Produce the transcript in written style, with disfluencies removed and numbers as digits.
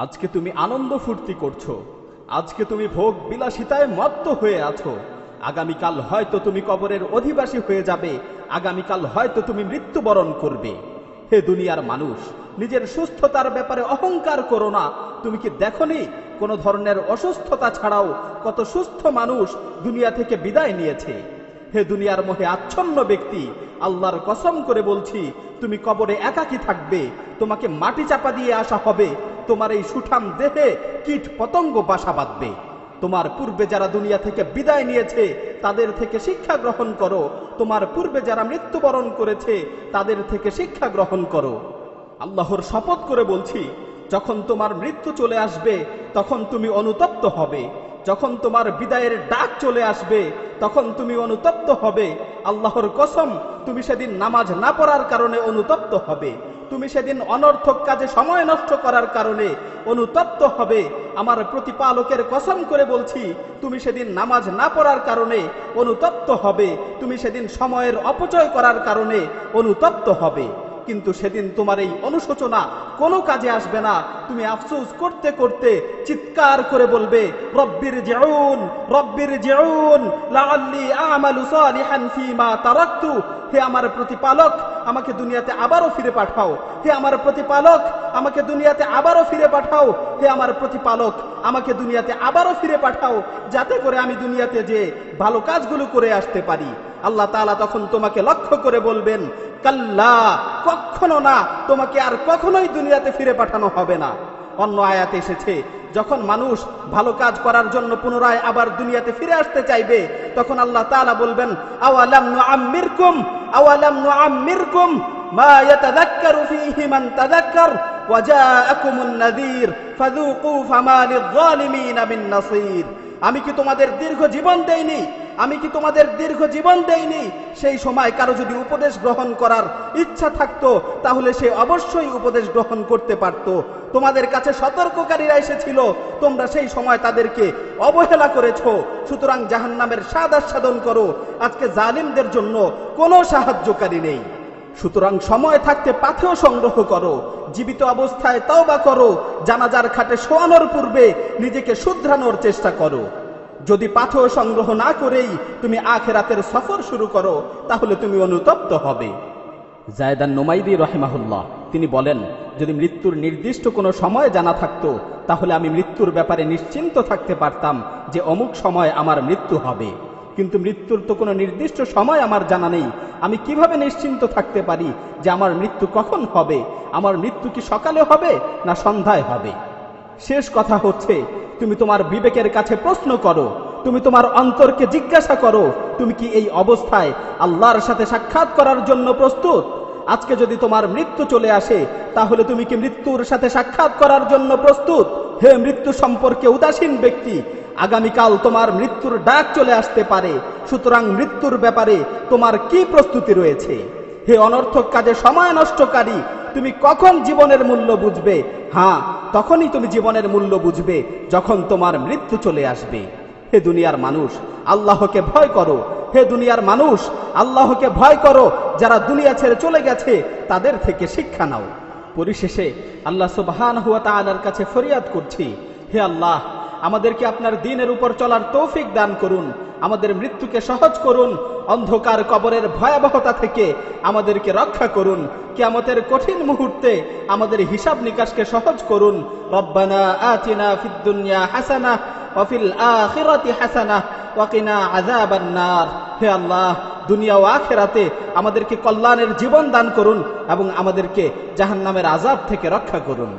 আজকে তুমি আনন্দ ফুর্তি করছো, আজকে তুমি ভোগ বিলাসিতায় মত্ত হয়ে আছো। আগামীকাল হয়তো তুমি কবরের অধিবাসী হয়ে যাবে, আগামীকাল হয়তো তুমি মৃত্যুবরণ করবে। হে দুনিয়ার মানুষ, নিজের সুস্থতার ব্যাপারে অহংকার করো না। তুমি কি দেখোনি কোনো ধরনের অসুস্থতা ছাড়াও কত সুস্থ মানুষ দুনিয়া থেকে বিদায় নিয়েছে? হে দুনিয়ার মোহে আচ্ছন্ন ব্যক্তি, আল্লাহর কসম করে বলছি, তুমি কবরে একাকী থাকবে, তোমাকে মাটি চাপা দিয়ে আসা হবে, তোমার এই সুঠাম দেহে কীট পতঙ্গ বাসা বাঁধবে। তোমার পূর্বে যারা দুনিয়া থেকে বিদায় নিয়েছে তাদের থেকে শিক্ষা গ্রহণ করো, তোমার পূর্বে যারা মৃত্যুবরণ করেছে তাদের থেকে শিক্ষা গ্রহণ করো। আল্লাহর শপথ করে বলছি, যখন তোমার মৃত্যু চলে আসবে তখন তুমি অনুতপ্ত হবে, যখন তোমার বিদায়ের ডাক চলে আসবে তখন তুমি অনুতপ্ত হবে। আল্লাহর কসম, তুমি সেদিন নামাজ না পড়ার কারণে অনুতপ্ত হবে, তুমি সেদিন অনর্থক কাজে সময় নষ্ট করার কারণে অনুতপ্ত হবে। আমার প্রতিপালকের কসম করে বলছি, তুমি সেদিন নামাজ না পড়ার কারণে অনুতপ্ত হবে, তুমি সেদিন সময়ের অপচয় করার কারণে অনুতপ্ত হবে। কিন্তু সেদিন তোমার এই অনুশোচনা কোনো কাজে আসবে না। তুমি আফসোস করতে করতে চিৎকার করে বলবে, রব্বির জিউন, রব্বির জিউন লাআল্লি আমালু সালিহান ফীমা তারাকতু। হে আমার প্রতিপালক, আমাকে দুনিয়াতে আবারও ফিরে পাঠাও। হে আমার প্রতিপালক, আমাকে দুনিয়াতে আবারও ফিরে পাঠাও। হে আমার প্রতিপালক, আমাকে দুনিয়াতে আবারও ফিরে পাঠাও, যাতে করে আমি দুনিয়াতে যে ভালো কাজগুলো করে আসতে পারি। আল্লাহ তাআলা তখন তোমাকে লক্ষ্য করে বলবেন, কাল্লা, কখনো না, তোমাকে আর কখনোই দুনিয়াতে ফিরে পাঠানো হবে না। অন্য আয়াতে এসেছে, যখন মানুষ ভালো কাজ করার জন্য পুনরায় আবার দুনিয়াতে ফিরে আসতে চাইবে তখন আল্লাহ তাআলা বলবেন, আওয়ালাম নুআম্মিরকুম, আওয়ালাম নুআম্মিরকুম মা ইয়াতাযাক্কারু ফীহি মান তাযাক্কার ওয়া জাআকুমুন নাযীর ফাযুকু ফামা লিয-যালিমিনা মিন নাসীর। আমি কি তোমাদের দীর্ঘ জীবন দেইনি? আমি কি তোমাদের দীর্ঘ জীবন দেইনি? সেই সময় কারো যদি উপদেশ গ্রহণ করার ইচ্ছা থাকতো তাহলে সে অবশ্যই উপদেশ গ্রহণ করতে পারত। তোমাদের কাছে সতর্ককারীরা এসেছিল, তোমরা সেই সময় তাদেরকে অবহেলা করেছো। সুতরাং জাহান্নামের স্বাদ আস্বাদন করো। আজকে জালিমদের জন্য কোনো সাহায্যকারী নেই। সুতরাং সময় থাকতে পাথেয় সংগ্রহ করো, জীবিত অবস্থায় তওবা করো, জানাজার খাটে শোয়ানোর পূর্বে নিজেকে শুধরানোর চেষ্টা করো। যদি পাথেয় সংগ্রহ না করেই তুমি আখিরাতের সফর শুরু করো তাহলে তুমি অনুতপ্ত হবে। জায়দান নুমাইরি রাহিমাহুল্লাহ তিনি বলেন, যদি মৃত্যুর নির্দিষ্ট কোনো সময় জানা থাকতো তাহলে আমি মৃত্যুর ব্যাপারে নিশ্চিন্ত থাকতে পারতাম যে অমুক সময় আমার মৃত্যু হবে। কিন্তু মৃত্যুর তো কোনো নির্দিষ্ট সময় আমার জানা নেই। আমি কিভাবে নিশ্চিন্ত থাকতে পারি যে আমার মৃত্যু কখন হবে? আমার মৃত্যু কি সকালে হবে না সন্ধ্যায় হবে? শেষ কথা হচ্ছে, তুমি তোমার বিবেকের কাছে প্রশ্ন করো, তুমি তোমার অন্তরকে জিজ্ঞাসা করো, তুমি কি এই অবস্থায় আল্লাহর সাথে সাক্ষাৎ করার জন্য প্রস্তুত? আজকে যদি তোমার মৃত্যু চলে আসে তাহলে তুমি কি মৃত্যুর সাথে সাক্ষাৎ করার জন্য প্রস্তুত? হে মৃত্যু সম্পর্কে উদাসীন ব্যক্তি, আগামীকাল তোমার মৃত্যুর ডাক চলে আসতে পারে। সুতরাং মৃত্যুর ব্যাপারে তোমার কি প্রস্তুতি রয়েছে? হে অনর্থক কাজে সময় নষ্টকারী, তুমি কখন জীবনের মূল্য বুঝবে? হ্যাঁ, তখনই তুমি জীবনের মূল্য বুঝবে যখন তোমার মৃত্যু চলে আসবে। হে দুনিয়ার মানুষ, আল্লাহকে ভয় করো। হে দুনিয়ার মানুষ, আল্লাহকে ভয় করো। যারা দুনিয়া ছেড়ে চলে গেছে তাদের থেকে শিক্ষা নাও। পরিশেষে আল্লাহ সুবহানাহু ওয়া তাআলার কাছে ফরিয়াদ করছি, হে আল্লাহ, আমাদেরকে আপনার দ্বীনের উপর চলার তৌফিক দান করুন, আমাদের মৃত্যুকে সহজ করুন, অন্ধকার কবরের ভয়াবহতা থেকে আমাদেরকে রক্ষা করুন, কিয়ামতের কঠিন মুহূর্তে আমাদের হিসাব নিকাশকে সহজ করুন। রব্বানা আতিনা ফিদ দুনিয়া হাসানাহ ওয়া ফিল আখিরাতি হাসানাহ ওয়া কিনা আযাবান নার। হে আল্লাহ, দুনিয়া ও আখিরাতে আমাদেরকে কল্যাণের জীবন দান করুন এবং আমাদেরকে জাহান্নামের আযাব থেকে রক্ষা করুন।